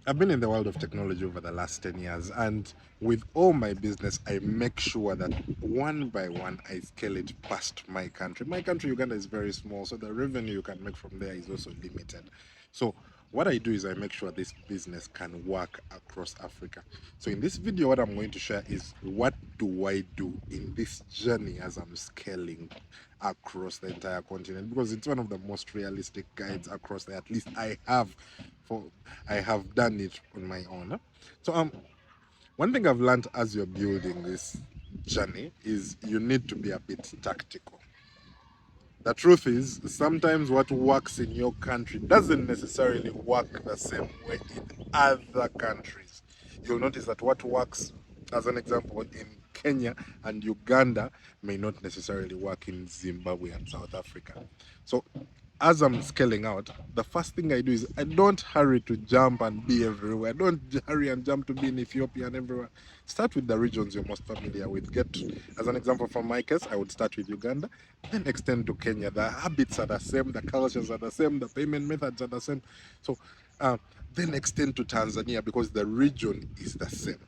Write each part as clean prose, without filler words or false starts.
I've been in the world of technology over the last 10 years, and with all my business, I make sure that one by one I scale it past my country. My country, Uganda, is very small, so the revenue you can make from there is also limited. So, what I do is I make sure this business can work across Africa. So, in this video, what I'm going to share is what do I do in this journey as I'm scaling across the entire continent, because it's one of the most realistic guides across there. At least for I have done it on my own. So one thing I've learned as you're building this journey is you need to be a bit tactical. The truth is, sometimes what works in your country doesn't necessarily work the same way in other countries. You'll notice that what works, as an example, in Kenya and Uganda may not necessarily work in Zimbabwe and South Africa. So as I'm scaling out, the first thing I do is I don't hurry to jump and be everywhere. Don't hurry and jump to be in Ethiopia and everywhere. Start with the regions you're most familiar with. As an example, from my case, I would start with Uganda, then extend to Kenya. The habits are the same, the cultures are the same, the payment methods are the same. So uh, then extend to Tanzania because the region is the same.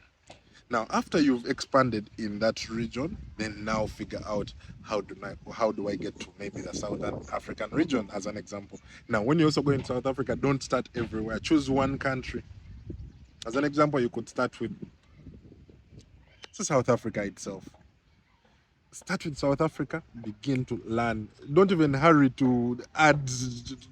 Now, after you've expanded in that region, then now figure out how do I get to maybe the Southern African region as an example. Now, when you also go in South Africa, don't start everywhere. Choose one country. As an example, you could start with South Africa itself. Start with South Africa, begin to learn. Don't even hurry to add,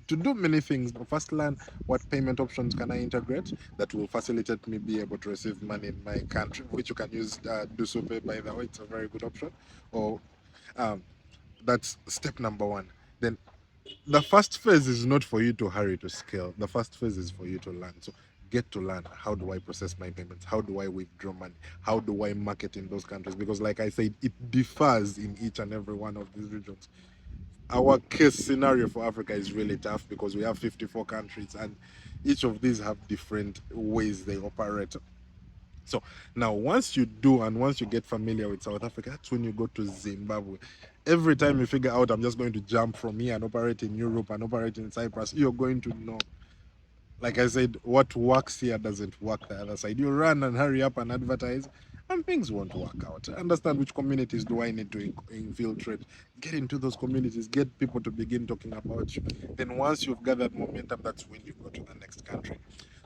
to do many things. First, learn what payment options can I integrate that will facilitate me be able to receive money in my country, which you can use DuSuPay, by the way. It's a very good option. Or um, that's step number one. Then the first phase is not for you to hurry to scale. The first phase is for you to learn. So get to learn, how do I process my payments? How do I withdraw money? How do I market in those countries? Because like I said, it differs in each and every one of these regions. Our case scenario for Africa is really tough because we have 54 countries and each of these have different ways they operate. So now, once you do, and once you get familiar with South Africa, that's when you go to Zimbabwe. Every time you figure out, I'm just going to jump from here and operate in Europe and operate in Cyprus, you're going to know. Like I said, what works here doesn't work the other side. You run and hurry up and advertise, and things won't work out. Understand which communities do I need to infiltrate. Get into those communities, get people to begin talking about you. Then once you've gathered momentum, that's when you go to the next country.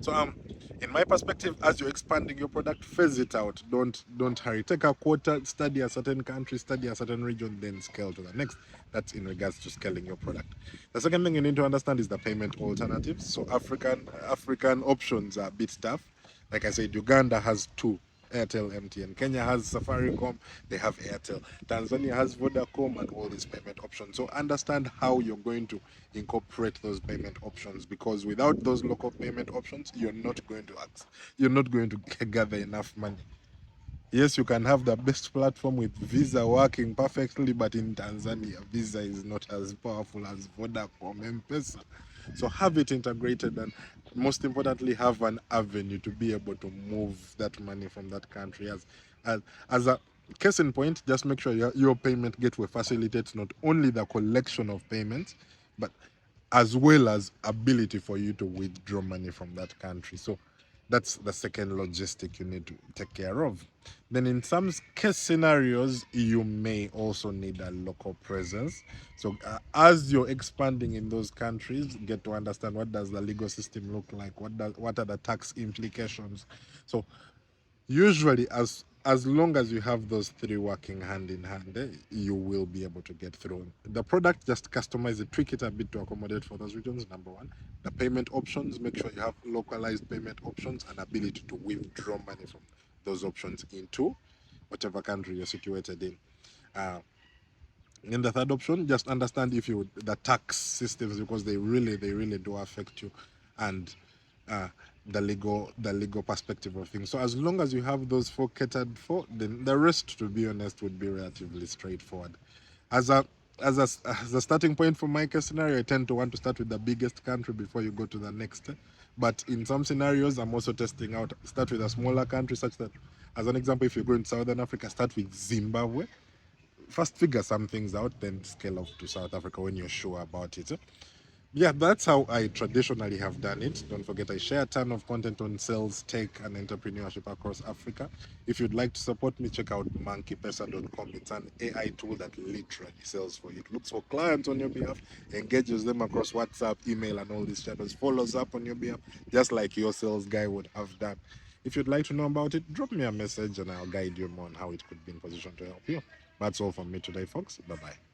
So in my perspective, as you're expanding your product, phase it out. Don't hurry. Take a quarter, study a certain country, study a certain region, then scale to the next. That's in regards to scaling your product. The second thing you need to understand is the payment alternatives. So African options are a bit tough. Like I said, Uganda has two, Airtel, MTN. Kenya has Safaricom, they have Airtel. Tanzania has Vodacom and all these payment options. So understand how you're going to incorporate those payment options, because without those local payment options, you're not going to gather enough money. Yes, you can have the best platform with Visa working perfectly, but in Tanzania, Visa is not as powerful as Vodacom, M-Pesa. So have it integrated, and most importantly, have an avenue to be able to move that money from that country. As a case in point, just make sure your payment gateway facilitates not only the collection of payments, but as well as ability for you to withdraw money from that country. So that's the second logistic you need to take care of. Then in some case scenarios, you may also need a local presence. So as you're expanding in those countries, get to understand what does the legal system look like, what are the tax implications. So usually, as long as you have those three working hand in hand, you will be able to get through the product. Just customize it, tweak it a bit to accommodate for those regions. Number one, the payment options, make sure you have localized payment options and ability to withdraw money from those options into whatever country you're situated in. In the third option, just understand if you the tax systems, because they really do affect you, and uh, the legal perspective of things. So as long as you have those four catered for, then the rest, to be honest, would be relatively straightforward. As a as a starting point for my case scenario, I tend to want to start with the biggest country before you go to the next. But in some scenarios, I'm also testing out. Start with a smaller country, such that, as an example, if you go in Southern Africa, start with Zimbabwe. First figure some things out, then scale up to South Africa when you're sure about it. Yeah, that's how I traditionally have done it. Don't forget, I share a ton of content on sales, tech, and entrepreneurship across Africa. If you'd like to support me, check out monkeypesa.com. It's an AI tool that literally sells for you. It looks for clients on your behalf, engages them across WhatsApp, email, and all these channels, follows up on your behalf, just like your sales guy would have done. If you'd like to know about it, drop me a message and I'll guide you more on how it could be in position to help you. That's all from me today, folks. Bye bye.